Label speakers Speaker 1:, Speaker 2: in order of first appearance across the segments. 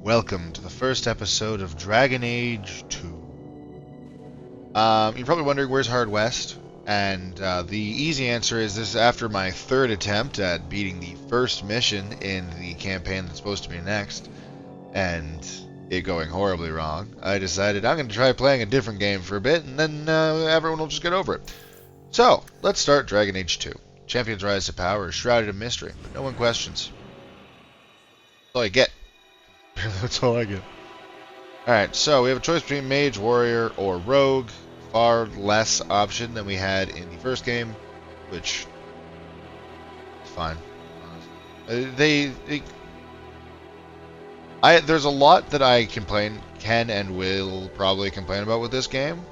Speaker 1: Welcome to the first episode of Dragon Age 2. You're probably wondering where's Hard West, and the easy answer is this is after my third attempt at beating the first mission in the campaign that's supposed to be next, and it going horribly wrong. I decided I'm going to try playing a different game for a bit, and then everyone will just get over it. So, let's start Dragon Age 2. Champions rise to power is shrouded in mystery, but no one questions. That's all I get. That's all I get. Alright, so we have a choice between Mage, Warrior, or Rogue. Far less option than we had in the first game, which is fine. There's a lot that I can and will probably complain about with this game,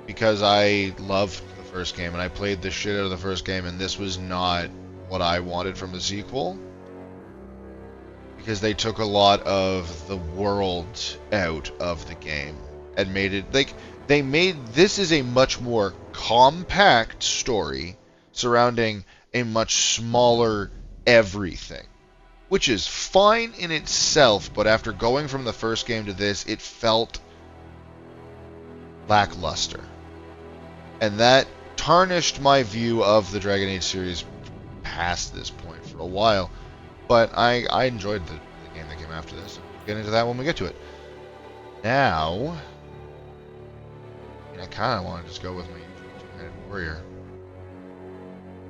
Speaker 1: because I loved the first game, and I played the shit out of the first game, and this was not what I wanted from the sequel. Because they took a lot of the world out of the game and made it like this is a much more compact story surrounding a much smaller everything, which is fine in itself, but after going from the first game to this, it felt lackluster, and that tarnished my view of the Dragon Age series past this point for a while. But I enjoyed the game that came after this. We'll get into that when we get to it. Now, I kind of want to just go with my two-handed warrior.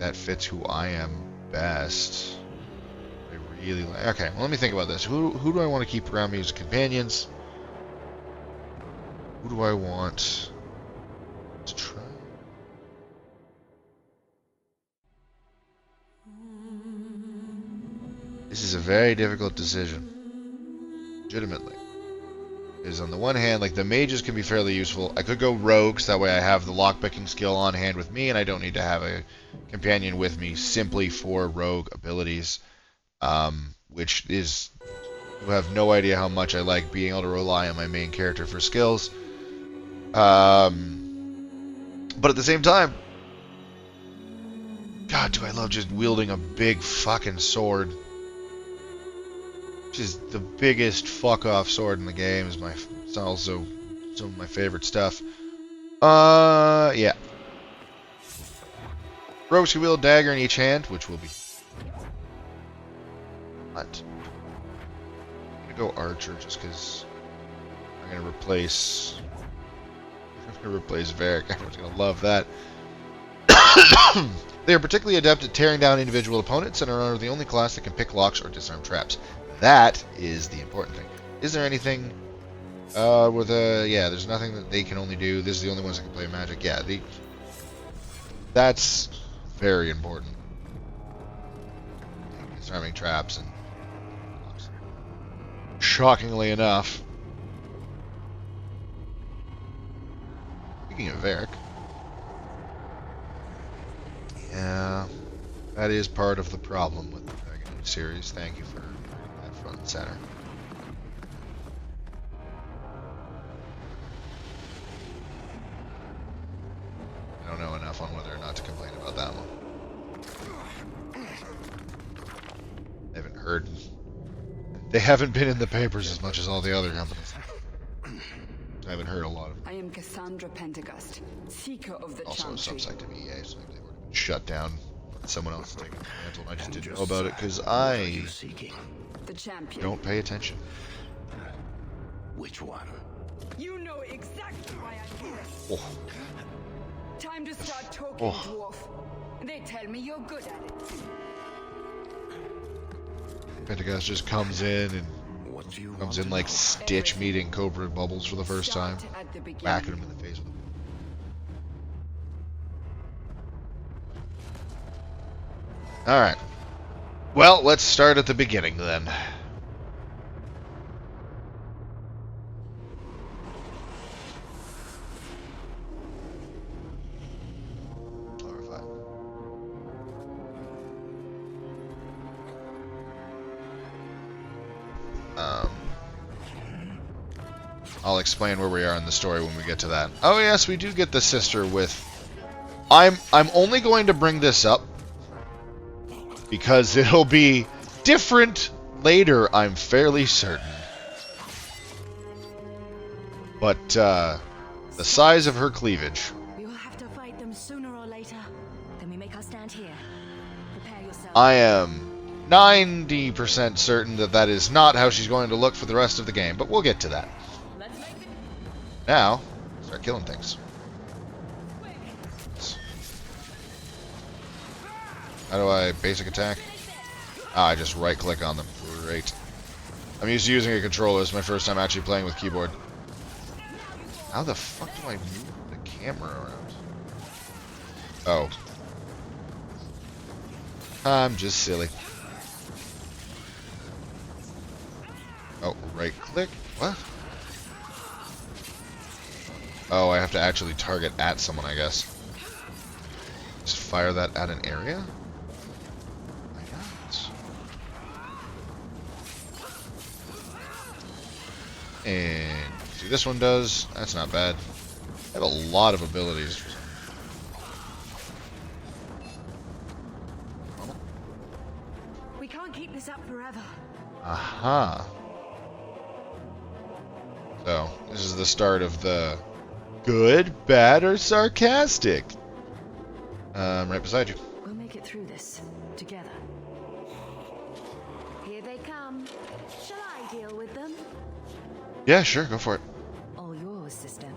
Speaker 1: That fits who I am best. I really like. Okay, well, let me think about this. Who do I want to keep around me as companions? Who do I want to try? This is a very difficult decision, legitimately. Because on the one hand, like, the mages can be fairly useful. I could go rogues, that way I have the lockpicking skill on hand with me, and I don't need to have a companion with me simply for rogue abilities, which is, you have no idea how much I like being able to rely on my main character for skills. But at the same time, God, do I love just wielding a big fucking sword. Which is the biggest fuck-off sword in the game. It's also some of my favorite stuff. Yeah. Rogues can wield a dagger in each hand, which will be... What? I'm gonna go archer just because I'm gonna replace Varric. Everyone's gonna love that. They are particularly adept at tearing down individual opponents and are the only class that can pick locks or disarm traps. That is the important thing. Is there anything yeah, there's nothing that they can only do. This is the only ones that can play magic. Yeah, that's very important. Disarming traps and shockingly enough. Speaking of Varric, yeah, that is part of the problem with the Dragon Age series. Thank you for that front and center. I don't know enough on whether or not to complain about that one. I haven't heard. They haven't been in the papers as much as all the other companies. I haven't heard a lot of them.
Speaker 2: I am Cassandra Pentecost, seeker of the
Speaker 1: also a
Speaker 2: Chantry.
Speaker 1: subsect of EA, so maybe they were shut down. Someone else is taking the mantle, and I just didn't know about it because I
Speaker 2: The champion.
Speaker 1: don't pay attention.
Speaker 3: Which one?
Speaker 2: You know exactly why I'm here.
Speaker 1: Oh.
Speaker 2: Time to start talking,
Speaker 1: Oh.
Speaker 2: dwarf. They tell me you're good at it.
Speaker 1: Pentecost just comes in and
Speaker 3: What do you
Speaker 1: comes
Speaker 3: want
Speaker 1: in
Speaker 3: to
Speaker 1: like
Speaker 3: know?
Speaker 1: Stitch meeting Cobra Bubbles for the first time,
Speaker 2: Start at the beginning.
Speaker 1: whacking him in the face with it. Alright. Well, let's start at the beginning then. Glorified. I'll explain where we are in the story when we get to that. Oh yes, we do get the sister with... I'm only going to bring this up because it'll be different later, I'm fairly certain. But, the size of her cleavage.
Speaker 4: We will have to fight them sooner or later. Then we make our stand here. Prepare yourself.
Speaker 1: I am 90% certain that that is not how she's going to look for the rest of the game, but we'll get to that.
Speaker 4: Let's make it.
Speaker 1: Now, start killing things. How do I basic attack? Ah, I just right click on them. Great. I'm used to using a controller. It's my first time actually playing with keyboard. How the fuck do I move the camera around? Oh. I'm just silly. Oh, right click? What? Oh, I have to actually target at someone, I guess. Just fire that at an area? Why not? And see, this one does. That's not bad. I have a lot of abilities.
Speaker 4: We can't keep this up forever.
Speaker 1: Aha. So, this is the start of the good, bad, or sarcastic. Right beside you.
Speaker 4: We'll make it through this together. Here they come. Shall I deal with them?
Speaker 1: Yeah, sure, go for it.
Speaker 4: All yours, sister.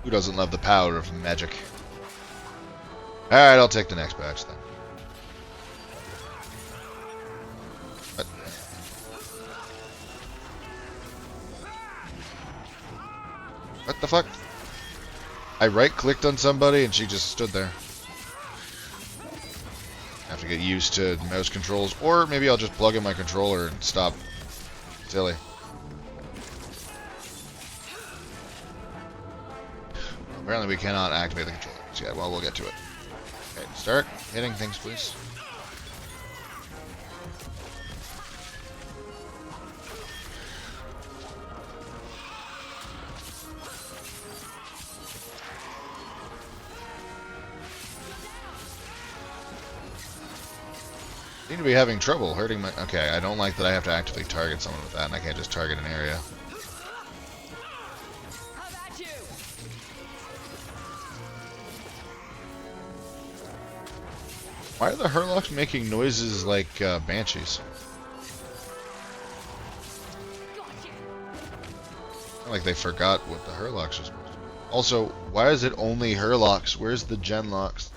Speaker 1: Who doesn't love the power of magic? Alright, I'll take the next batch then. What? What the fuck? I right-clicked on somebody and she just stood there. Have to get used to mouse controls, or maybe I'll just plug in my controller and stop. Silly. Apparently we cannot activate the controller. So yeah, well, we'll get to it. Okay, start hitting things, please. Seem to be having trouble hurting my... Okay, I don't like that I have to actively target someone with that, and I can't just target an area.
Speaker 2: How about you?
Speaker 1: Why are the Hurlocks making noises like banshees? Kinda like they forgot what the Hurlocks are supposed to do. Also, why is it only Hurlocks? Where's the Genlocks?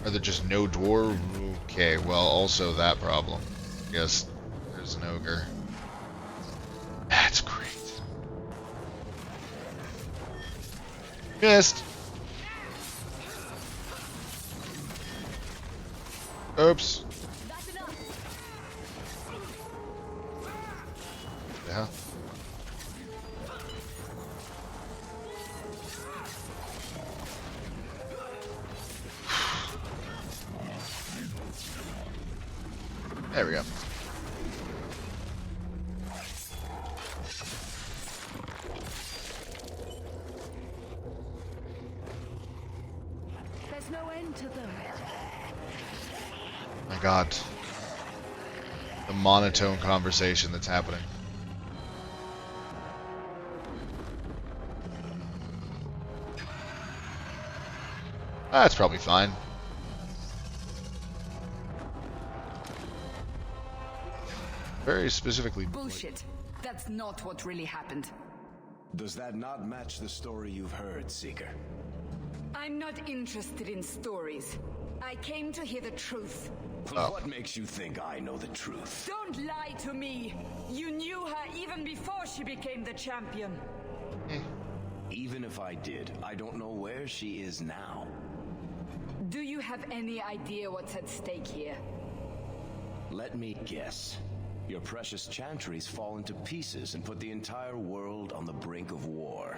Speaker 1: Are there just no dwarf? Okay, well, also that problem. I guess there's an ogre. That's great. Missed. Oops. Yeah. There we go.
Speaker 4: There's no end to them.
Speaker 1: My God. The monotone conversation that's happening. That's probably fine. Very specifically.
Speaker 2: Bullshit. That's not what really happened.
Speaker 3: Does that not match the story you've heard, Seeker?
Speaker 2: I'm not interested in stories. I came to hear the truth.
Speaker 1: Oh.
Speaker 3: What makes you think I know the truth?
Speaker 2: Don't lie to me. You knew her even before she became the champion.
Speaker 3: Even if I did, I don't know where she is now.
Speaker 2: Do you have any idea what's at stake here?
Speaker 3: Let me guess. Your precious chantry's fallen to pieces and put the entire world on the brink of war.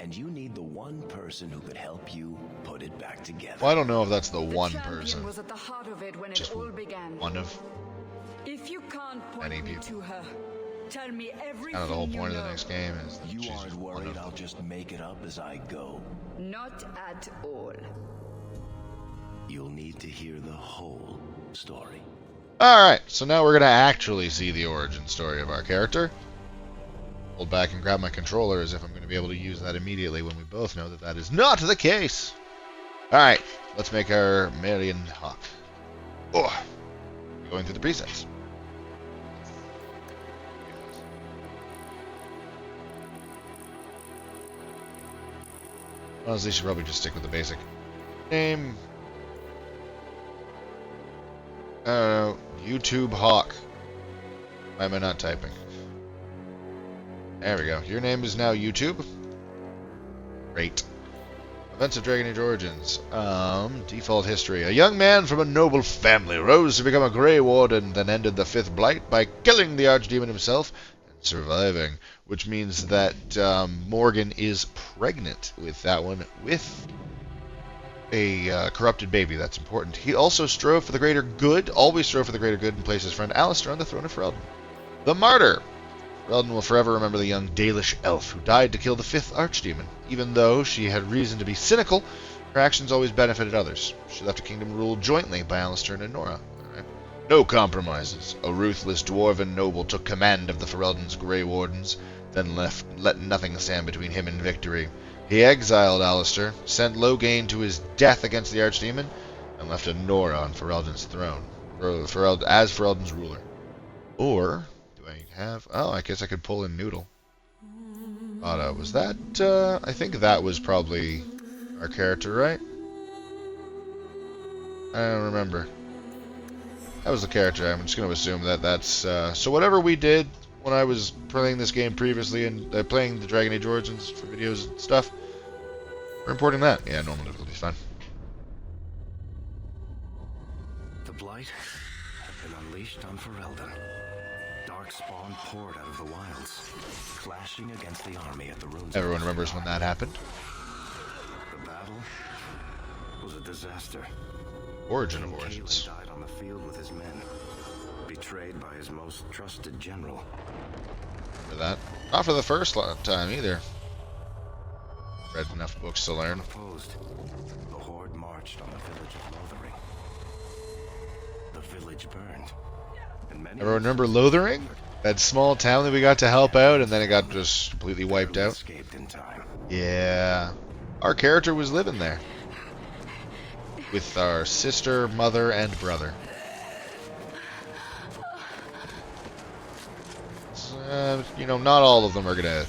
Speaker 3: And you need the one person who could help you put it back together.
Speaker 1: Well, I don't know if that's the
Speaker 2: The
Speaker 1: one
Speaker 2: champion
Speaker 1: person.
Speaker 2: was at the heart of it when
Speaker 1: Just
Speaker 2: it all began.
Speaker 1: one of.
Speaker 2: If you can't
Speaker 1: Many
Speaker 2: point me
Speaker 1: people.
Speaker 2: to her, tell me everything
Speaker 1: Kind of the whole
Speaker 2: you
Speaker 1: point
Speaker 2: know.
Speaker 1: of the next game is that
Speaker 3: You
Speaker 1: she's
Speaker 3: aren't
Speaker 1: one
Speaker 3: worried
Speaker 1: of
Speaker 3: I'll
Speaker 1: them.
Speaker 3: just make it up as I go?
Speaker 2: Not at all.
Speaker 3: you'll need to hear the whole story.
Speaker 1: Alright, so now we're going to actually see the origin story of our character. Hold back and grab my controller as if I'm going to be able to use that immediately when we both know that that is not the case. Alright, let's make our Marion Hawk. Oh, going through the presets. Honestly, should probably just stick with the basic name. YouTube Hawk. Why am I not typing? There we go. Your name is now YouTube. Great. Events of Dragon Age Origins. Default history. A young man from a noble family rose to become a Grey Warden, then ended the Fifth Blight by killing the Archdemon himself and surviving. Which means that Morgan is pregnant with that one, with a corrupted baby. That's important. He also strove for the greater good, always strove for the greater good, and placed his friend Alistair on the throne of Ferelden. The Martyr. Ferelden will forever remember the young Dalish elf who died to kill the fifth Archdemon. Even though she had reason to be cynical, her actions always benefited others. She left a kingdom ruled jointly by Alistair and Nora. Right. No compromises. A ruthless dwarven noble took command of the Ferelden's Grey Wardens, then let nothing stand between him and victory. He exiled Alistair, sent Loghain to his death against the Archdemon, and left a Nora on Ferelden's throne, as Ferelden's ruler. Or do I have? Oh, I guess I could pull in Noodle. Was that? I think that was probably our character, right? I don't remember. That was the character. I'm just going to assume that that's... so whatever we did when I was playing this game previously and playing the Dragon Age Origins for videos and stuff, we're importing that. Yeah, normal difficulty is fine.
Speaker 3: The Blight had been unleashed on Ferelden. Darkspawn poured out of the wilds, clashing against the army at the ruins.
Speaker 1: Everyone remembers when that happened.
Speaker 3: The battle was a disaster.
Speaker 1: Origin of
Speaker 3: King
Speaker 1: Origins.
Speaker 3: Cailan died on the field with his men, betrayed by his most trusted general.
Speaker 1: For that. Not for the first time either. Read enough books to learn.
Speaker 3: Unopposed, the horde marched on the village of Lothering. The village burned. And many
Speaker 1: Everyone remember Lothering? That small town that we got to help out and then it got just completely wiped out?
Speaker 3: Escaped in time.
Speaker 1: Yeah. Our character was living there. With our sister, mother, and brother. You know, not all of them are gonna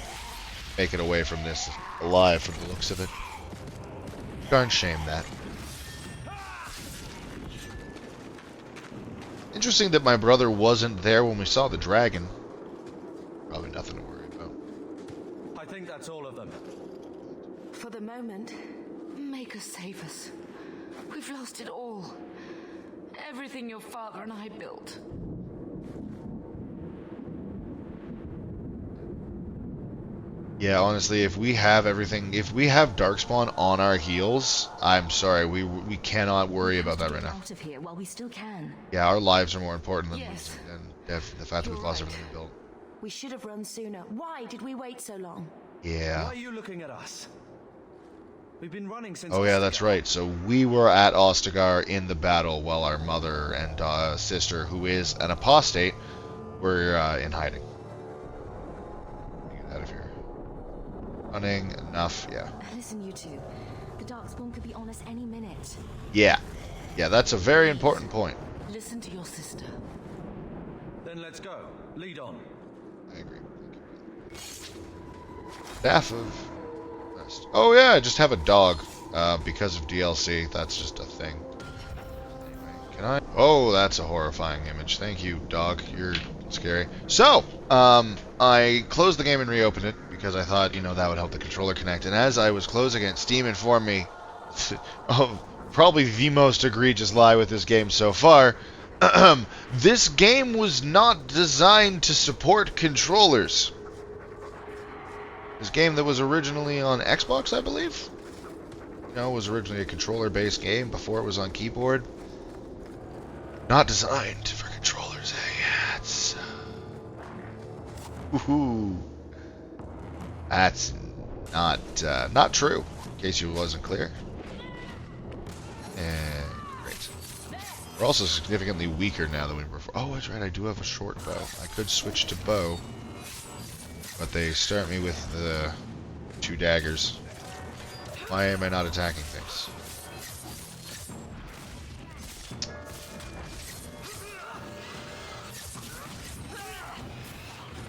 Speaker 1: make it away from this alive from the looks of it. Darn shame that. Interesting that my brother wasn't there when we saw the dragon. Probably nothing to worry about.
Speaker 5: I think that's all of them.
Speaker 4: For the moment, Maker save us. We've lost it all. Everything your father and I built.
Speaker 1: Yeah, honestly, if we have everything, if we have Darkspawn on our heels, I'm sorry, we cannot worry about that right now.
Speaker 4: Out of here while we still can.
Speaker 1: Yeah, our lives are more important than,
Speaker 4: Yes.
Speaker 1: than the fact that we've lost everything we built.
Speaker 4: We should have run sooner. Why did we wait so long?
Speaker 1: Yeah.
Speaker 5: Why are you looking at us? We've been running since...
Speaker 1: Oh yeah, that's right. So we were at Ostagar in the battle while our mother and sister, who is an apostate, were in hiding. Get out of here. Running enough, yeah.
Speaker 4: Listen, you two. The Darkspawn could be on us any minute.
Speaker 1: Yeah. Yeah, that's a very important point.
Speaker 4: Listen to your sister.
Speaker 5: Then let's go. Lead on.
Speaker 1: I agree. Staff of... Oh yeah, I just have a dog. Because of DLC. That's just a thing. Anyway, can I... Oh, that's a horrifying image. Thank you, dog. You're scary. So, I closed the game and reopened it because I thought, you know, that would help the controller connect. And as I was closing it, Steam informed me of probably the most egregious lie with this game so far. This game was not designed to support controllers. This game that was originally on Xbox, I believe? You know, it was originally a controller-based game before it was on keyboard. Not designed for controllers, eh? Yeah, it's... Woohoo. That's not true, in case you wasn't clear. And We're also significantly weaker now than we were before. Oh, that's right, I do have a short bow. I could switch to bow. But they start me with the 2 daggers. Why am I not attacking things?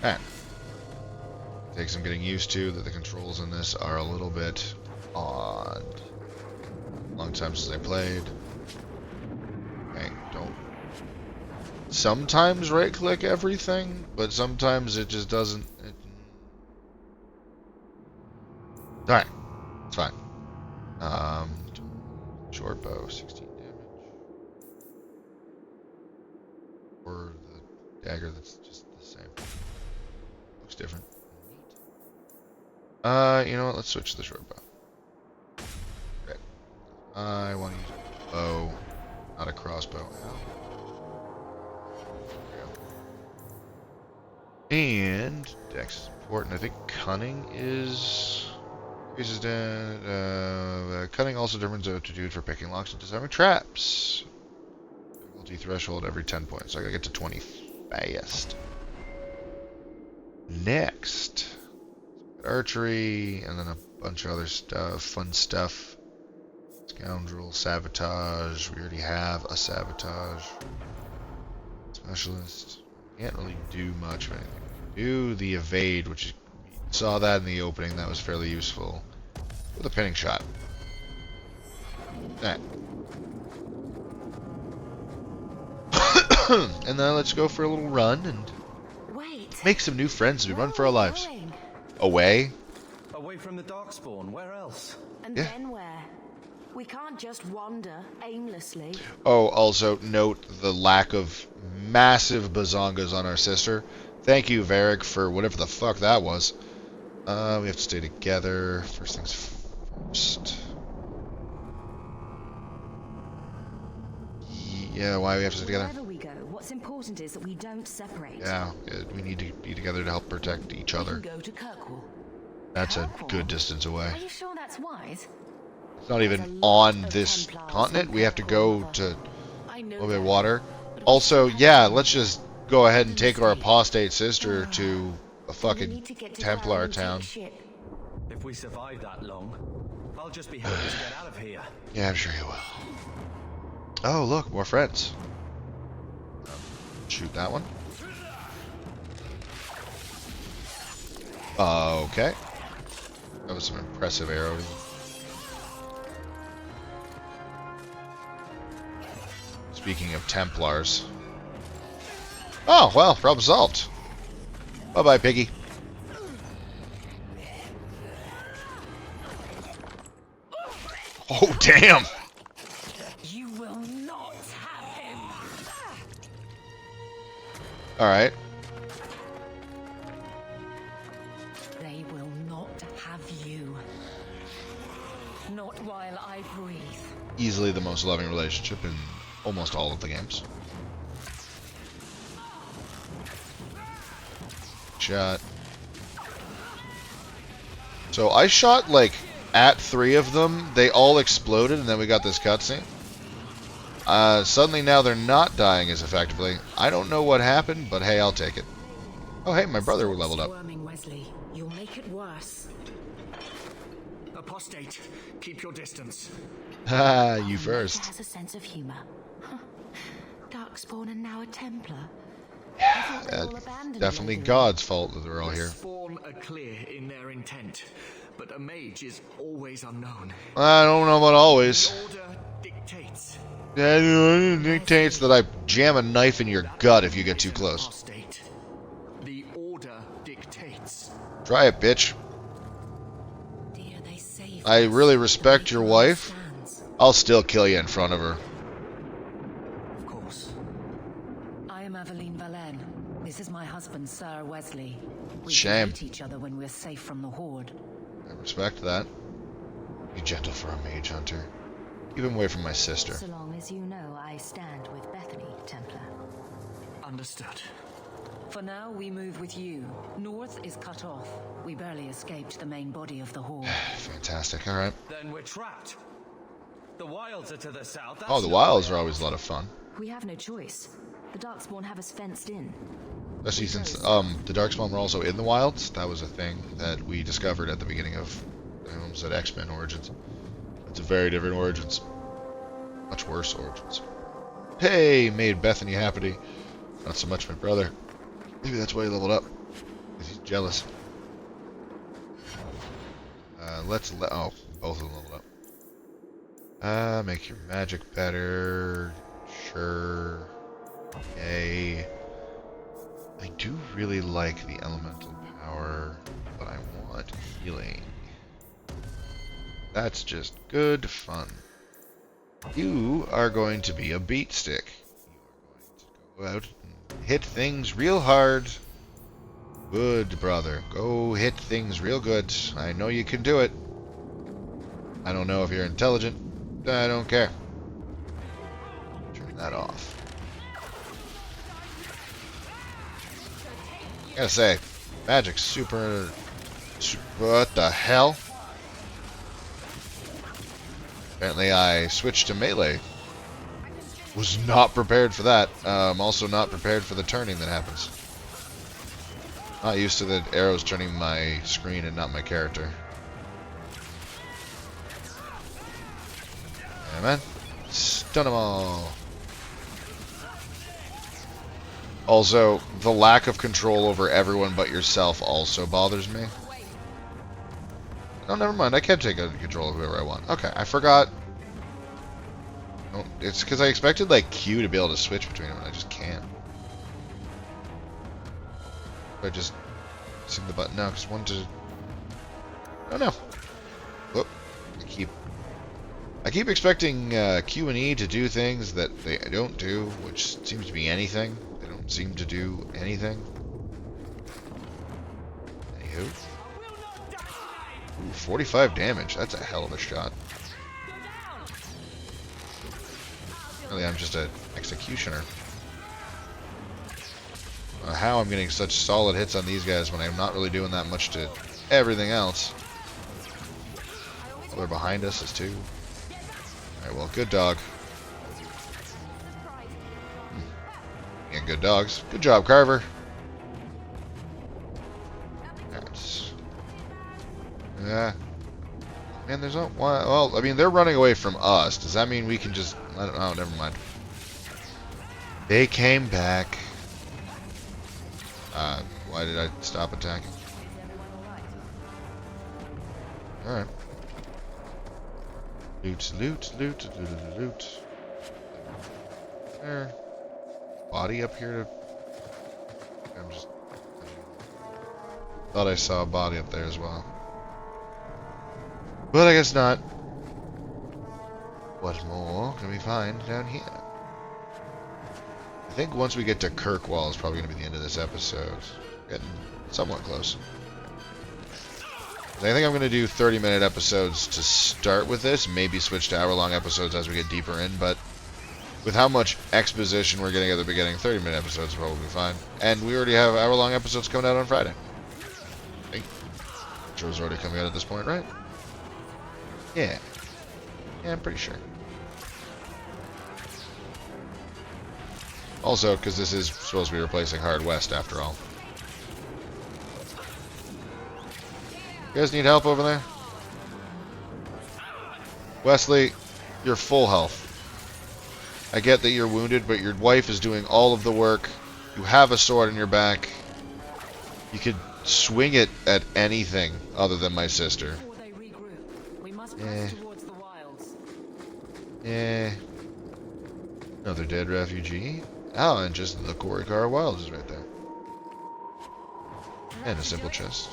Speaker 1: Alright. Takes some getting used to that the controls in this are a little bit odd. Long time since I played. Okay, don't. Sometimes right click everything, but sometimes it just doesn't. Alright, it's fine. Short bow, 16 damage. Or the dagger that's just the same. Looks different. You know what? Let's switch to the short bow. Okay. I want to use a bow, not a crossbow. And dex is important. I think cunning is increases cunning also determines what to do for picking locks and disarming traps. Difficulty threshold every 10 points. So I gotta get to 20 fast. Next, archery, and then a bunch of other stuff, fun stuff. Scoundrel, sabotage. We already have a sabotage. Specialist. Can't really do much of anything. Do the evade, which is, saw that in the opening. That was fairly useful. With a pinning shot. Alright. And then let's go for a little run and make some new friends as we run for our lives. Away?
Speaker 5: Away from the Darkspawn, where else?
Speaker 4: And then where? We can't just wander aimlessly.
Speaker 1: Oh, also note the lack of massive bazongas on our sister. Thank you, Varric, for whatever the fuck that was. We have to stay together. First things first. Yeah, why we have to stay together?
Speaker 6: Wherever we go, what's important is that we don't separate.
Speaker 1: Yeah, we need to be together to help protect each other.
Speaker 4: We can go to Kirkwall.
Speaker 1: That's a good distance away.
Speaker 6: Are you sure that's wise?
Speaker 1: It's not even on this continent. We have to go to a little bit of water. Also, yeah, let's just go ahead and take our apostate sister to a fucking Templar town.
Speaker 5: If we survive that long, I'll just be happy to get out of here.
Speaker 1: Yeah, I'm sure you will. Oh, look, more friends. Shoot that one. Okay. That was some impressive arrows. Speaking of Templars. Oh, well, problem solved. Bye-bye, piggy. Oh, damn!
Speaker 4: You will not have him.
Speaker 1: Alright.
Speaker 4: They will not have you. Not while I breathe.
Speaker 1: Easily the most loving relationship in almost all of the games. Shot. So I shot like at 3 of them. They all exploded, and then we got this cutscene. Suddenly now they're not dying as effectively. I don't know what happened, but hey, I'll take it. Oh hey, my brother leveled up.
Speaker 4: Squirming, Wesley. You'll make it worse.
Speaker 5: Apostate, keep your distance.
Speaker 1: Ha, you first.
Speaker 4: Has a sense of humor. Darkspawn and now a Templar.
Speaker 1: It's definitely God's fault that they're all
Speaker 5: The
Speaker 1: here.
Speaker 5: Spawn are clear in their intent, but a mage is always unknown.
Speaker 1: I don't know about always.
Speaker 5: The order dictates.
Speaker 1: It dictates that I jam a knife in your gut if you get too close.
Speaker 5: Apostate. The order dictates.
Speaker 1: Try it, bitch.
Speaker 4: Dear, they saved
Speaker 1: I
Speaker 4: us.
Speaker 1: really
Speaker 4: The
Speaker 1: respect
Speaker 4: beacon
Speaker 1: your wife.
Speaker 4: stands.
Speaker 1: I'll still kill you in front of her.
Speaker 5: Of course.
Speaker 4: I am Aveline Valenne. This is my husband, Sir Wesley. We
Speaker 1: Shame.
Speaker 4: meet each other when we're safe from the Horde.
Speaker 1: I respect that. Be gentle for a mage hunter. Keep him away from my sister.
Speaker 6: So long as you know I stand with Bethany, Templar.
Speaker 5: Understood.
Speaker 4: For now, we move with you. North is cut off. We barely escaped the main body of the Horde.
Speaker 1: Fantastic. Alright.
Speaker 5: Then we're trapped. The wilds are to the south.
Speaker 1: Oh, the wilds are always a lot of fun.
Speaker 6: We have no choice. The Darkspawn have us fenced in.
Speaker 1: Especially since the Darkspawn were also in the wilds. That was a thing that we discovered at the beginning of X-Men Origins. It's a very different Origins. Much worse Origins. Hey, made Bethany happy. Not so much my brother. Maybe that's why he leveled up. Because he's jealous. Oh, both of them leveled up. Make your magic better. Sure. Okay. I do really like the elemental power, but I want healing. That's just good fun. You are going to be a beat stick. You are going to go out and hit things real hard. Good, brother. Go hit things real good. I know you can do it. I don't know if you're intelligent. I don't care. Turn that off. I gotta say, magic's super... What the hell? Apparently I switched to melee. Was not prepared for that. Also not prepared for the turning that happens. Not used to the arrows turning my screen and not my character. Yeah, man. Stun them all. Also, the lack of control over everyone but yourself also bothers me. Oh, never mind. I can take control of whoever I want. Okay, I forgot. Oh, it's because I expected, like, Q to be able to switch between them, and I just can't. I just see the button now, because one to... Oh, no. Whoop. I keep expecting Q and E to do things that they don't do, which seems to be anything. They don't seem to do anything. Anywho. Ooh, 45 damage. That's a hell of a shot. Really, I'm just an executioner. How I'm getting such solid hits on these guys when I'm not really doing that much to everything else. Oh, they're behind us as too. Alright, well, good dog. And good dogs. Good job, Carver. That's... Yeah. Man, there's no... Well, I mean, they're running away from us. Does that mean we can just... I don't know, never mind. They came back. Why did I stop attacking? Alright. Loot, loot, loot, loot, loot. There. Body up here to... I'm just... Thought I saw a body up there as well. But I guess not. What more can we find down here? I think once we get to Kirkwall is probably going to be the end of this episode. Getting somewhat close. I think I'm going to do 30-minute episodes to start with this. Maybe switch to hour-long episodes as we get deeper in, but with how much exposition we're getting at the beginning, 30-minute episodes will probably be fine. And we already have hour-long episodes coming out on Friday. I think show's already coming out at this point, right? Yeah. Yeah, I'm pretty sure. Also, because this is supposed to be replacing Hard West after all. You guys need help over there? Wesley, you're full health. I get that you're wounded, but your wife is doing all of the work. You have a sword in your back. You could swing it at anything other than my sister. Yeah. Another dead refugee. Oh, and just the Kirkwall Wilds is right there. And a simple chest.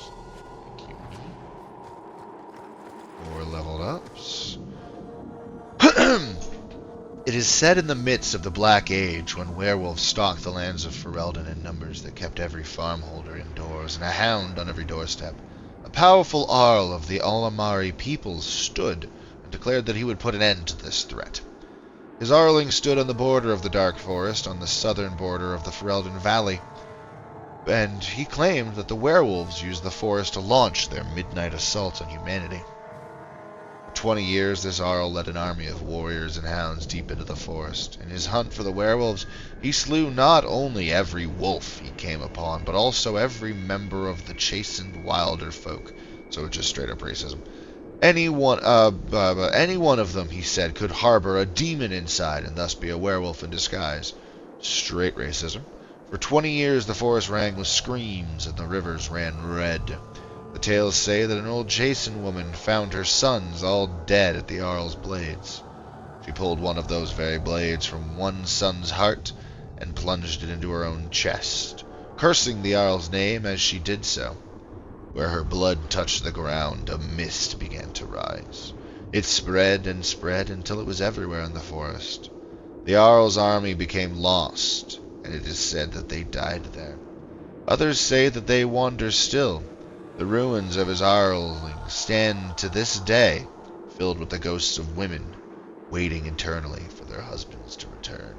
Speaker 1: Thank you. 4 leveled ups. It is said in the midst of the Black Age, when werewolves stalked the lands of Ferelden in numbers that kept every farmholder indoors and a hound on every doorstep, a powerful Jarl of the Olamari peoples stood and declared that he would put an end to this threat. His Arling stood on the border of the Dark Forest, on the southern border of the Ferelden Valley, and he claimed that the werewolves used the forest to launch their midnight assault on humanity. For 20 years, this Arl led an army of warriors and hounds deep into the forest. In his hunt for the werewolves, he slew not only every wolf he came upon, but also every member of the chastened wilder folk. So it's just straight up racism. Any one of them, he said, could harbor a demon inside and thus be a werewolf in disguise. Straight racism. For 20 years, the forest rang with screams and the rivers ran red. The tales say that an old Jason woman found her sons all dead at the Arl's blades. She pulled one of those very blades from one son's heart and plunged it into her own chest, cursing the Arl's name as she did so. Where her blood touched the ground, a mist began to rise. It spread and spread until it was everywhere in the forest. The Arl's army became lost, and it is said that they died there. Others say that they wander still. The ruins of his Arling stand to this day, filled with the ghosts of women, waiting eternally for their husbands to return.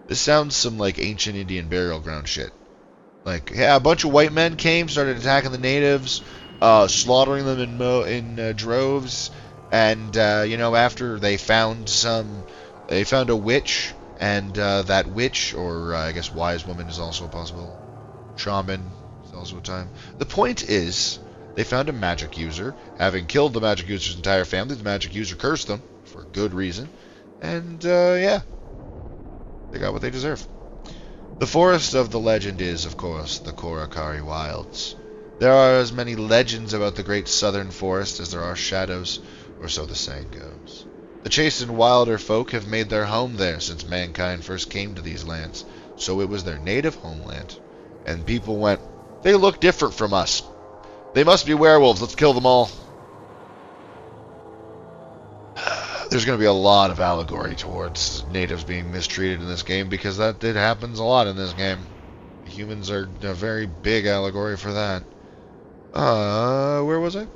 Speaker 1: This sounds some like ancient Indian burial ground shit. Like, yeah, a bunch of white men came, started attacking the natives, slaughtering them in droves, and after they found a witch, and that witch, or I guess wise woman is also possible, shaman is also a time. The point is, they found a magic user. Having killed the magic user's entire family, the magic user cursed them for good reason, and yeah, they got what they deserve. The forest of the legend is, of course, the Korakari Wilds. There are as many legends about the great southern forest as there are shadows, or so the saying goes. The chastened wilder folk have made their home there since mankind first came to these lands, so it was their native homeland. And people went, they look different from us. They must be werewolves, let's kill them all. There's going to be a lot of allegory towards natives being mistreated in this game, because it happens a lot in this game. Humans are a very big allegory for that. Where was I?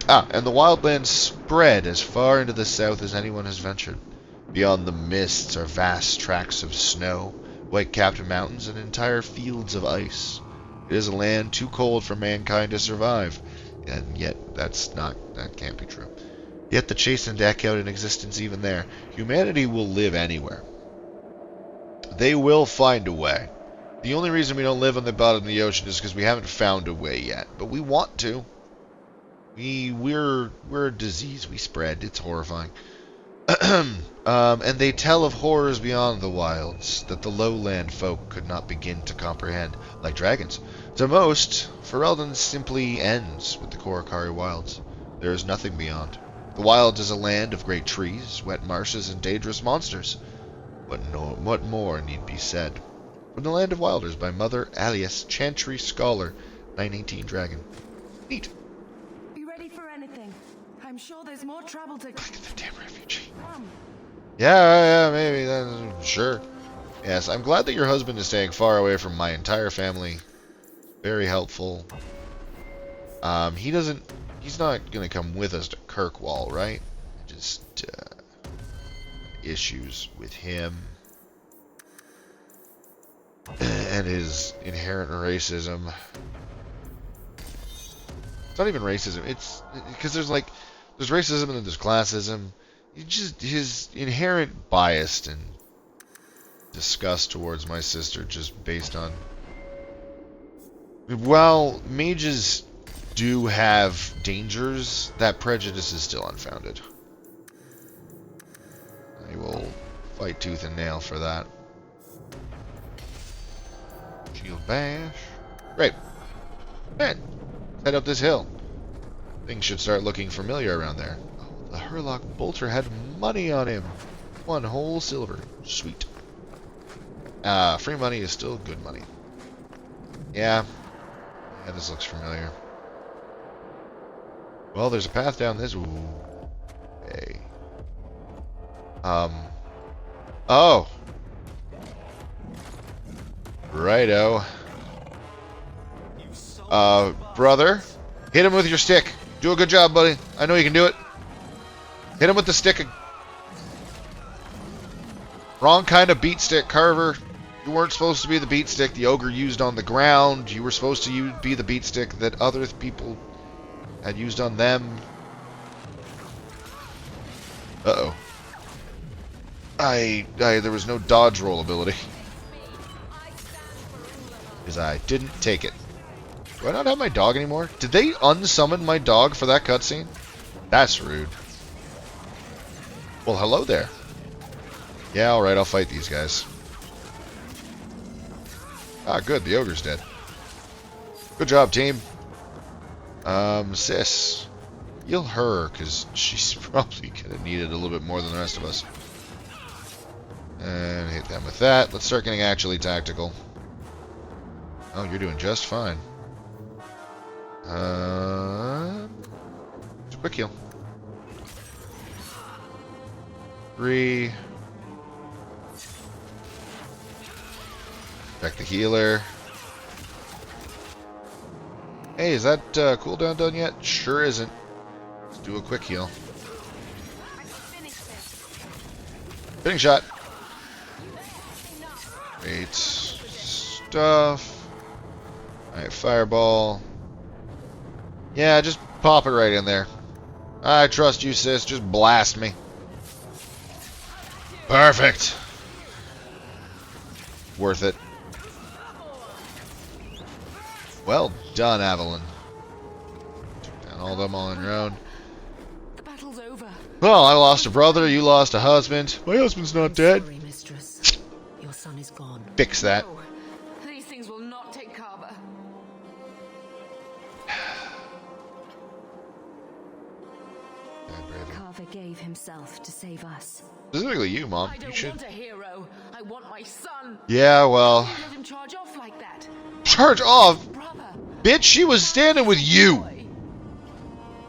Speaker 1: And the wildlands spread as far into the south as anyone has ventured. Beyond the mists are vast tracts of snow, white-capped mountains, and entire fields of ice. It is a land too cold for mankind to survive, and yet that can't be true. Yet the chastened echo in existence even there. Humanity will live anywhere. They will find a way. The only reason we don't live on the bottom of the ocean is because we haven't found a way yet, but we want to. We're a disease we spread. It's horrifying. And they tell of horrors beyond the wilds that the lowland folk could not begin to comprehend, like dragons. To most, Ferelden simply ends with the Korakari Wilds. There is nothing beyond. The wilds is a land of great trees, wet marshes, and dangerous monsters. What more need be said? From the Land of Wilders by Mother alias Chantry Scholar, 918 Dragon. Neat.
Speaker 4: Be ready for anything. I'm sure there's more trouble to...
Speaker 1: Look at the damn refugee. Yeah, maybe. Sure. Yes, I'm glad that your husband is staying far away from my entire family. Very helpful. He's not going to come with us to Kirkwall, right? Just, issues with him. And his inherent racism. It's not even racism. It's because there's racism and then there's classism. Just his inherent bias and disgust towards my sister, just based on. While mages do have dangers, that prejudice is still unfounded. I will fight tooth and nail for that. Shield bash. Great. Man, head up this hill. Things should start looking familiar around there. Oh, the Herlock Bolter had money on him. 1 whole silver. Sweet. Free money is still good money. Yeah. Yeah, this looks familiar. Well, there's a path down this. Ooh. Hey. Oh. Righto. Brother. Hit him with your stick. Do a good job, buddy. I know you can do it. Hit him with the stick. Wrong kind of beat stick, Carver. You weren't supposed to be the beat stick the ogre used on the ground. You were supposed to be the beat stick that other people had used on them. Uh-oh. There was no dodge roll ability. Because I didn't take it. Do I not have my dog anymore? Did they unsummon my dog for that cutscene? That's rude. Well, hello there. Yeah, alright, I'll fight these guys. Ah, good, the ogre's dead. Good job, team. Sis. Heal her, because she's probably gonna need it a little bit more than the rest of us. And hit them with that. Let's start getting actually tactical. Oh, you're doing just fine. Quick heal. 3. Back the healer. Hey, is that cooldown done yet? Sure isn't. Let's do a quick heal. Spinning shot. Great stuff. Alright, fireball. Yeah, just pop it right in there. I trust you, sis. Just blast me. Perfect. Worth it. Well done, Evelyn. Took down all them on your own.
Speaker 4: The battle's over.
Speaker 1: Well, I lost a brother, you lost a husband. My husband's not dead.
Speaker 6: Sorry, mistress. Your son is gone.
Speaker 1: Fix that.
Speaker 4: No, these things will not take Kaba.
Speaker 6: Carver gave himself to save us.
Speaker 1: Specifically you, Mom.
Speaker 4: I
Speaker 1: You
Speaker 4: don't
Speaker 1: should.
Speaker 4: want a hero. I want my son.
Speaker 1: Yeah, well.
Speaker 4: Don't let him charge off like that.
Speaker 1: Charge off?
Speaker 4: Brother.
Speaker 1: Bitch, she was standing with you.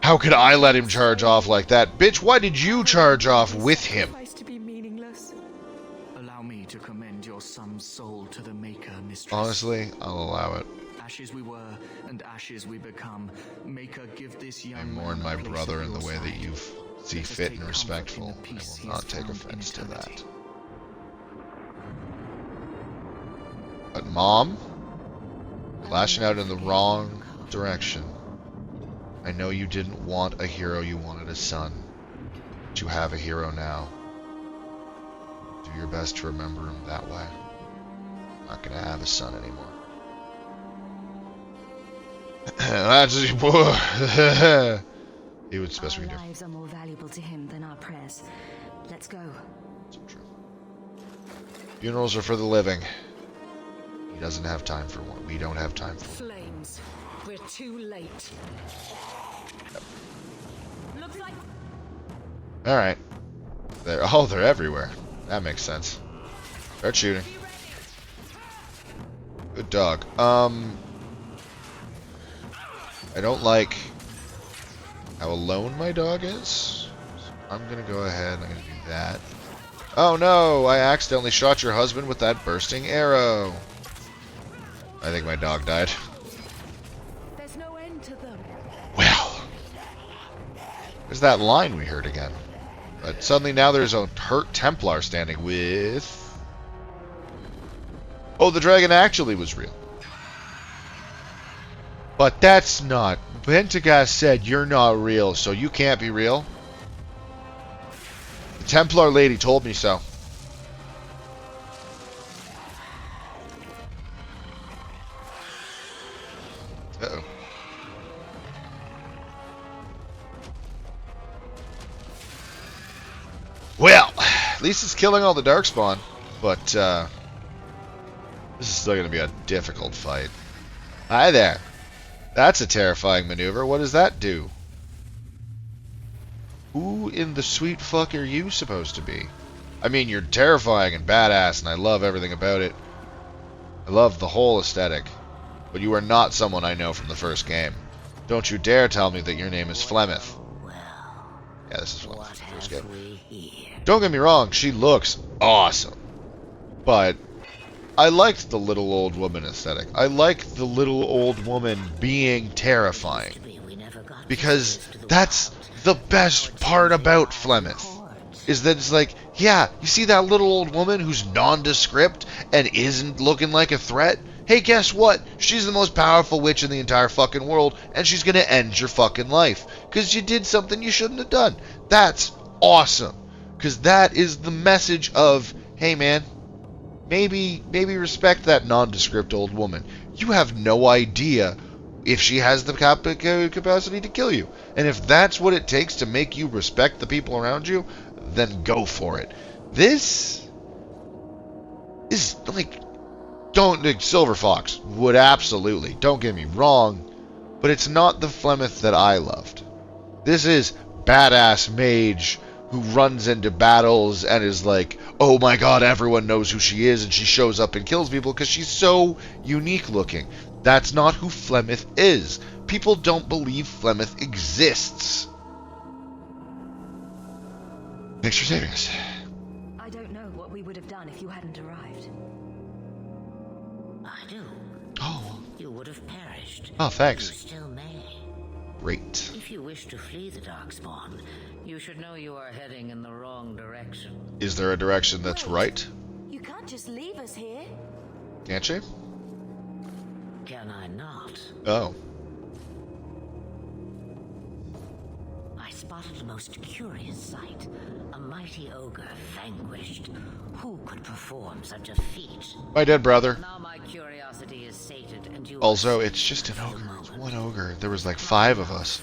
Speaker 1: How could I let him charge off like that? Bitch, why did you charge off with him?
Speaker 4: Sacrifice to be meaningless.
Speaker 5: Allow me to commend your son's soul to the Maker, mistress.
Speaker 1: Honestly, I'll allow it.
Speaker 5: Ashes we were, and ashes we become. Maker, give this young
Speaker 1: I
Speaker 5: man
Speaker 1: mourn
Speaker 5: a
Speaker 1: my
Speaker 5: place
Speaker 1: brother
Speaker 5: at
Speaker 1: in the
Speaker 5: your
Speaker 1: way that
Speaker 5: side.
Speaker 1: you see
Speaker 5: Let us
Speaker 1: fit
Speaker 5: take
Speaker 1: and
Speaker 5: comfort in
Speaker 1: respectful.
Speaker 5: the
Speaker 1: I
Speaker 5: peace he
Speaker 1: will
Speaker 5: has
Speaker 1: not take
Speaker 5: found in
Speaker 1: offense to
Speaker 5: eternity.
Speaker 1: that. But Mom, lashing out in the wrong direction. I know you didn't want a hero, you wanted a son. But you have a hero now. Do your best to remember him that way. Not gonna have a son anymore. That's he would best we
Speaker 6: Our
Speaker 1: can do.
Speaker 6: lives are more valuable to him than our prayers. Let's go.
Speaker 1: So true. Funerals are for the living. He doesn't have time for one. We don't have time for one.
Speaker 2: Flames. We're too late. Looks like
Speaker 1: Alright. They're everywhere. That makes sense. Start shooting. Good dog. I don't like how alone my dog is. So I'm gonna go ahead and I'm gonna do that. Oh no! I accidentally shot your husband with that bursting arrow. I think my dog died.
Speaker 4: There's no end to them.
Speaker 1: Well, there's that line we heard again. But suddenly now there's a hurt Templar standing with... Oh, the dragon actually was real. But that's not... Pentagast said you're not real, so you can't be real. The Templar lady told me so. Uh-oh. Well, at least it's killing all the Darkspawn, but this is still going to be a difficult fight. Hi there. That's a terrifying maneuver. What does that do? Who in the sweet fuck are you supposed to be? I mean, you're terrifying and badass, and I love everything about it. I love the whole aesthetic. But you are not someone I know from the first game. Don't you dare tell me that your name is Flemeth. Yeah, this is Flemeth from the first game. Don't get me wrong, she looks awesome. But I liked the little old woman aesthetic. I like the little old woman being terrifying. Because that's the best part about Flemeth. Is that it's like, yeah, you see that little old woman who's nondescript and isn't looking like a threat? Hey, guess what? She's the most powerful witch in the entire fucking world, and she's gonna end your fucking life. Because you did something you shouldn't have done. That's awesome. Because that is the message of, hey man, maybe respect that nondescript old woman. You have no idea if she has the capacity to kill you. And if that's what it takes to make you respect the people around you, then go for it. This is like, Silver Fox would absolutely, don't get me wrong, but it's not the Flemeth that I loved. This is badass mage who runs into battles and is like, oh my god, everyone knows who she is, and she shows up and kills people because she's so unique looking. That's not who Flemeth is. People don't believe Flemeth exists. Thanks for saving us.
Speaker 6: I don't know what we would have done if you hadn't arrived.
Speaker 7: I do.
Speaker 1: Oh.
Speaker 7: You would have perished.
Speaker 1: Oh, thanks.
Speaker 7: You still may.
Speaker 1: Great.
Speaker 7: If you wish to flee the Darkspawn, you should know you are heading in the wrong direction.
Speaker 1: Is there a direction that's right?
Speaker 4: You can't just leave us here.
Speaker 1: Can't she?
Speaker 7: Can I not?
Speaker 1: Oh.
Speaker 7: I spotted a most curious sight. A mighty ogre vanquished. Who could perform such a feat?
Speaker 1: My dead brother.
Speaker 7: Now my curiosity is sated, and you
Speaker 1: Also, it's just an ogre. It's one ogre. There was like 5 of us.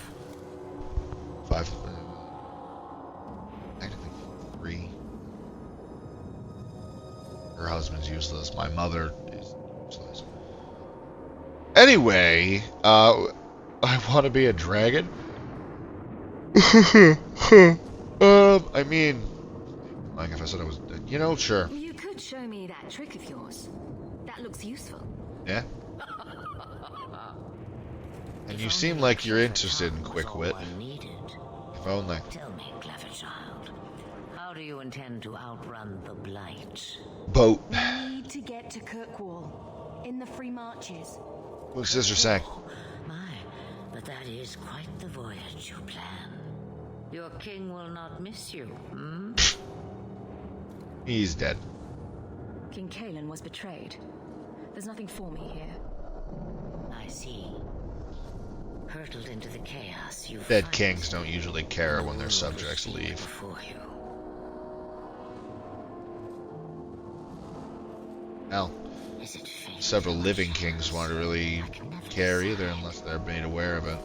Speaker 1: 5. Technically 3. Her husband's useless. My mother is useless. Anyway, I want to be a dragon. I mean, like if I said I was, sure.
Speaker 6: You could show me that trick of yours. That looks useful.
Speaker 1: Yeah. And you seem like you're interested in quick wit. If only.
Speaker 7: Tell me, clever child, how do you intend to outrun the blight?
Speaker 1: Boat.
Speaker 4: We need to get to Kirkwall in the Free Marches.
Speaker 1: What's sister saying?
Speaker 7: My, but that is quite the voyage you plan. Your king will not miss you, hmm?
Speaker 1: He's dead.
Speaker 6: King Kalen was betrayed. There's nothing for me here.
Speaker 7: I see. Hurtled into the chaos you
Speaker 1: Dead
Speaker 7: find
Speaker 1: kings don't usually care when their
Speaker 7: the
Speaker 1: subjects
Speaker 7: sea
Speaker 1: leave.
Speaker 7: before you.
Speaker 1: Hell,
Speaker 7: Is it fate?
Speaker 1: several living kings won't really care either unless they're made aware of it.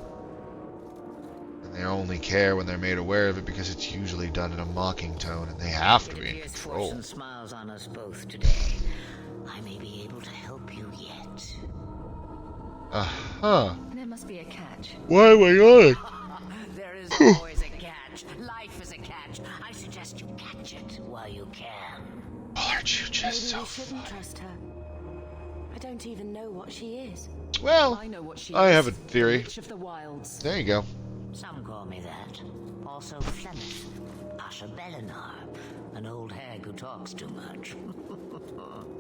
Speaker 1: And they only care when they're made aware of it because it's usually done in a mocking tone and they have to
Speaker 7: It
Speaker 1: be in
Speaker 7: appears
Speaker 1: control.
Speaker 7: fortune smiles on us both today. I may be able to help you yet.
Speaker 1: Uh-huh.
Speaker 6: There must be a catch.
Speaker 1: Why am I on?
Speaker 7: There is always a catch. Life is a catch. I suggest you catch it while you can.
Speaker 1: Aren't you just
Speaker 4: Maybe
Speaker 1: so
Speaker 4: we shouldn't
Speaker 1: fun?
Speaker 4: trust her. I don't even know what she is.
Speaker 1: Well,
Speaker 2: I know what she
Speaker 1: I
Speaker 2: is.
Speaker 1: have a theory.
Speaker 2: Witch of the Wilds.
Speaker 1: There you go.
Speaker 7: Some call me that. Also Flemeth, Asha Belinar, an old hag who talks too much.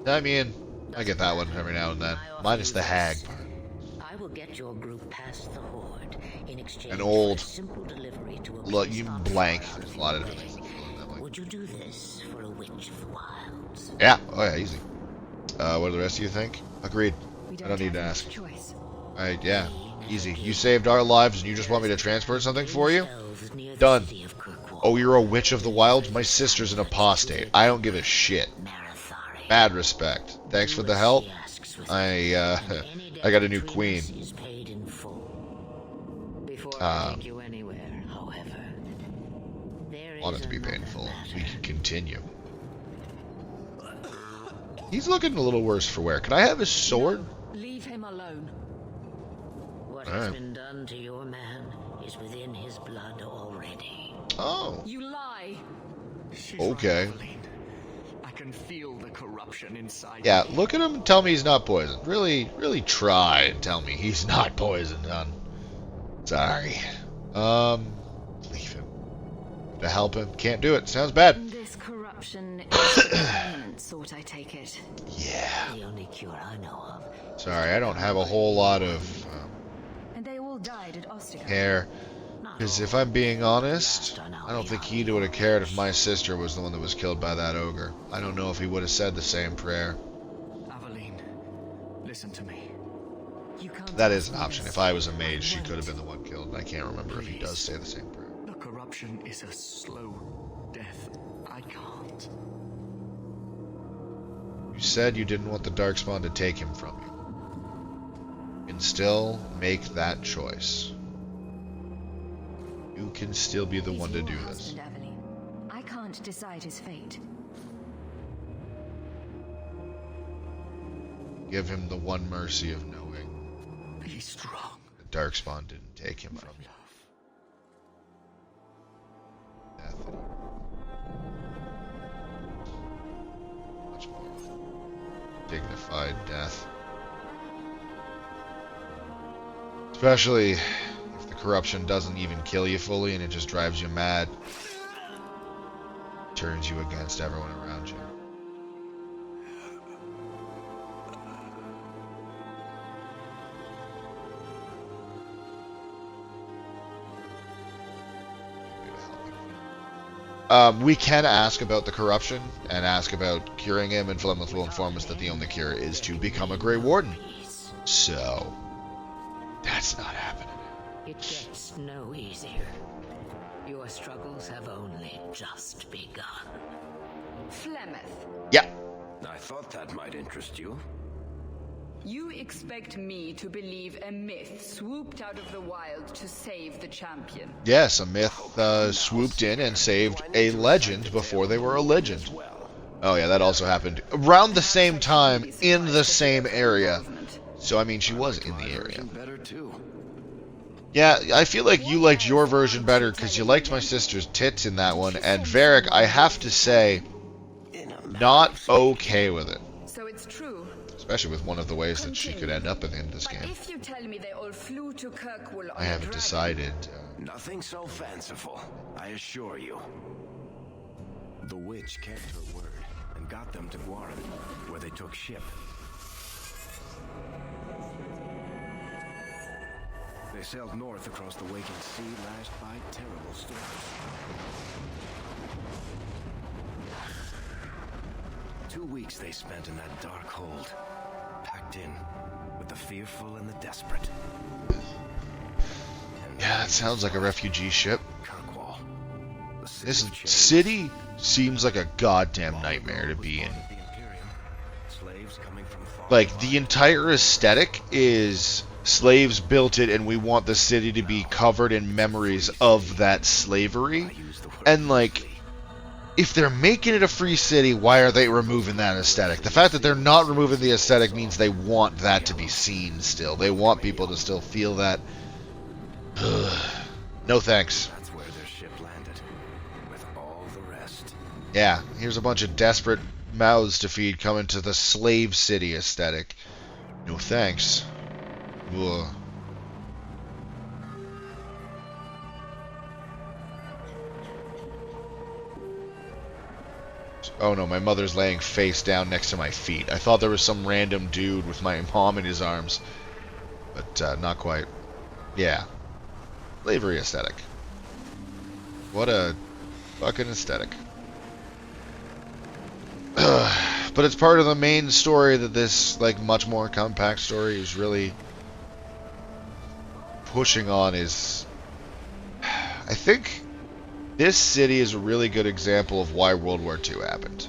Speaker 1: I mean, I get that one every now and then. Minus the hag part.
Speaker 7: I will get your group past the horde in exchange
Speaker 1: An old
Speaker 7: for a simple delivery to a
Speaker 1: Look,
Speaker 7: place
Speaker 1: you
Speaker 7: not
Speaker 1: blank.
Speaker 7: far out
Speaker 1: There's
Speaker 7: of
Speaker 1: a lot of
Speaker 7: your
Speaker 1: different
Speaker 7: way.
Speaker 1: things that like.
Speaker 7: Would you do this for a witch of the wilds?
Speaker 1: Yeah. Oh yeah, easy. What do the rest of you think? Agreed.
Speaker 6: We
Speaker 1: I don't need to
Speaker 6: have
Speaker 1: ask.
Speaker 6: much choice.
Speaker 1: Yeah. Easy. You saved our lives and you just want me to transport something for you? Done. Oh, you're a witch of the wilds? My sister's an apostate. I don't give a shit. Bad respect. Thanks for the help. I got a new queen. Want it to be painful. We can continue. He's looking a little worse for wear. Can I have his sword?
Speaker 2: Leave him alone.
Speaker 7: What
Speaker 1: Alright.
Speaker 7: has been done to your man is within his blood already.
Speaker 1: Oh.
Speaker 2: You lie.
Speaker 5: She's
Speaker 1: Okay.
Speaker 5: right, Evelyn. I can feel the corruption inside
Speaker 1: Yeah,
Speaker 5: me.
Speaker 1: look at him and tell me he's not poisoned. Really try and tell me he's not poisoned, hon. Sorry. Leave him. To help him. Can't do it. Sounds bad.
Speaker 6: This corruption is the permanent sort, I take it.
Speaker 1: Yeah.
Speaker 7: The only cure I know of.
Speaker 1: Sorry, I don't have a whole lot of
Speaker 6: And they all died at Ostica.
Speaker 1: hair. Because if I'm being honest, I don't think he would have cared if my sister was the one that was killed by that ogre. I don't know if he would have said the same prayer.
Speaker 5: Aveline, listen to me.
Speaker 6: You can't
Speaker 1: That is
Speaker 6: ask
Speaker 1: an
Speaker 6: me
Speaker 1: option.
Speaker 6: this.
Speaker 1: If I was a mage, she could have been the one killed. And I can't remember if he does say the same prayer.
Speaker 5: The corruption is a slow death,
Speaker 7: it.
Speaker 1: You said you didn't want the Darkspawn to take him from you. You can still make that choice. You can still be the
Speaker 6: He's
Speaker 1: one to
Speaker 6: your
Speaker 1: do this.
Speaker 6: husband, Aveline. I can't decide his fate.
Speaker 1: Give him the one mercy of knowing
Speaker 5: Be strong,
Speaker 1: the Darkspawn didn't take him from you. Death. Much more dignified death. Especially if the corruption doesn't even kill you fully and it just drives you mad. Turns you against everyone around you. We can ask about the corruption and ask about curing him, and Flemeth will inform us that the only cure is to become a Grey Warden. So, that's not happening.
Speaker 7: It gets no easier. Your struggles have only just begun.
Speaker 2: Flemeth,
Speaker 1: Yeah.
Speaker 3: I thought that might interest you.
Speaker 2: you expect me to believe a myth swooped out of the wild to save the champion?
Speaker 1: Yes, a myth swooped in and saved a legend before they were a legend. Oh yeah, that also happened around the same time in the same area. So I mean, she was in the area.
Speaker 3: Better too.
Speaker 1: Yeah, I feel like you liked your version better because you liked my sister's tits in that one, and Varric, I have to say, not okay with it.
Speaker 2: So it's true.
Speaker 1: Especially with one of the ways that she could end up at the end of this
Speaker 2: But
Speaker 1: game.
Speaker 2: if you tell me they all flew to Kirkwall on
Speaker 1: I haven't
Speaker 2: a dragon,
Speaker 1: decided.
Speaker 3: Nothing so fanciful, I assure you. The witch kept her word and got them to Guaran, where they took ship. They sailed north across the waking sea, lashed by terrible storms. Two weeks they spent in that dark hold, packed in with the fearful and the desperate.
Speaker 1: Yeah, that sounds like a refugee ship.
Speaker 3: Kirkwall. The city
Speaker 1: This
Speaker 3: of chains.
Speaker 1: city seems like a goddamn nightmare to be in.
Speaker 3: The Imperium, slaves coming from far
Speaker 1: Like, the entire aesthetic is slaves built it and we want the city to be covered in memories of that slavery. And, like, if they're making it a free city, why are they removing that aesthetic? The fact that they're not removing the aesthetic means they want that to be seen still. They want people to still feel that. No thanks.
Speaker 3: That's where their ship landed, with all the rest.
Speaker 1: Yeah, here's a bunch of desperate mouths to feed coming to the slave city aesthetic. No thanks. Ugh. Oh no, my mother's laying face down next to my feet. I thought there was some random dude with my mom in his arms. But not quite. Yeah. Slavery aesthetic. What a fucking aesthetic. But it's part of the main story that this, like, much more compact story is really pushing on is... I think this city is a really good example of why World War II happened.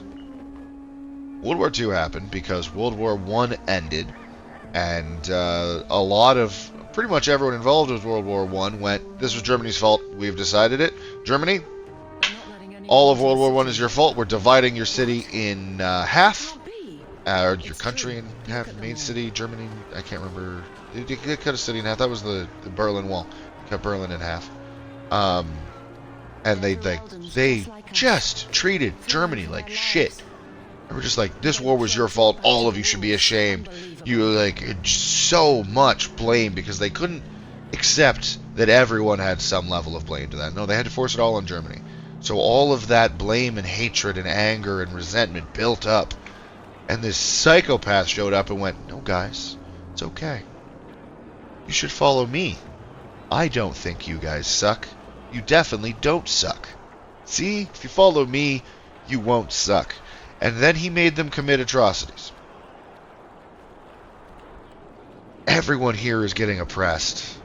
Speaker 1: World War II happened because World War I ended, and a lot of... pretty much everyone involved with World War I went, this was Germany's fault, we've decided it. Germany, all of World War I is your fault, we're dividing your city in half. Or your country in half, main city, Germany, I can't remember. They cut a city in half, that was the Berlin Wall. Cut Berlin in half. And they just treated Germany like shit. They were just like, this war was your fault, all of you should be ashamed. You, like, so much blame because they couldn't accept that everyone had some level of blame to that. No, they had to force it all on Germany. So all of that blame and hatred and anger and resentment built up. And this psychopath showed up and went, no guys, it's okay. You should follow me. I don't think you guys suck. You definitely don't suck. See, if you follow me, you won't suck. And then he made them commit atrocities. Everyone here is getting oppressed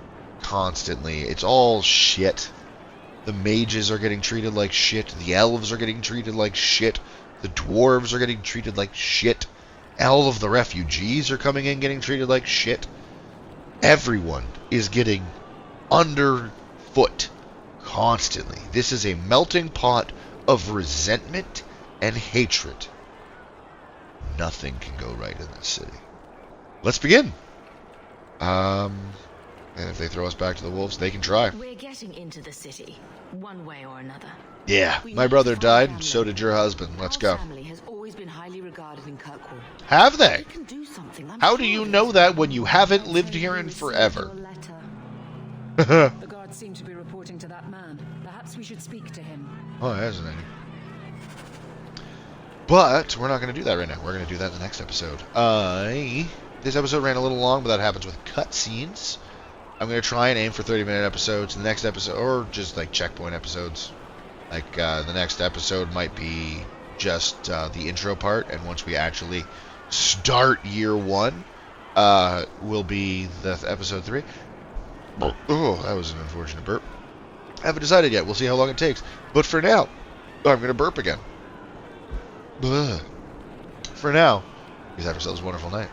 Speaker 1: constantly. It's all shit. The mages are getting treated like shit. The elves are getting treated like shit. The dwarves are getting treated like shit. All of the refugees are coming in getting treated like shit. Everyone is getting underfoot constantly. This is a melting pot of resentment and hatred. Nothing can go right in this city. Let's begin. And if they throw us back to the wolves, they can try.
Speaker 6: We're getting into the city, one way or another.
Speaker 1: Yeah, my brother died, and so did your husband. Let's go.
Speaker 4: Our family has always been highly regarded in Kirkwall.
Speaker 1: Have they?
Speaker 4: They can do something.
Speaker 1: How do you know that when you haven't lived here in forever?
Speaker 6: The guards seem to be reporting to that man. Perhaps we should speak to him.
Speaker 1: Oh, hasn't any. But we're not going to do that right now. We're going to do that in the next episode. This episode ran a little long, but that happens with cutscenes. I'm going to try and aim for 30-minute episodes. The next episode, or just like checkpoint episodes. Like the next episode might be just the intro part, and once we actually start year one, will be the episode 3. Oh, that was an unfortunate burp. I haven't decided yet. We'll see how long it takes. But for now, I'm going to burp again. For now, please have yourselves a wonderful night.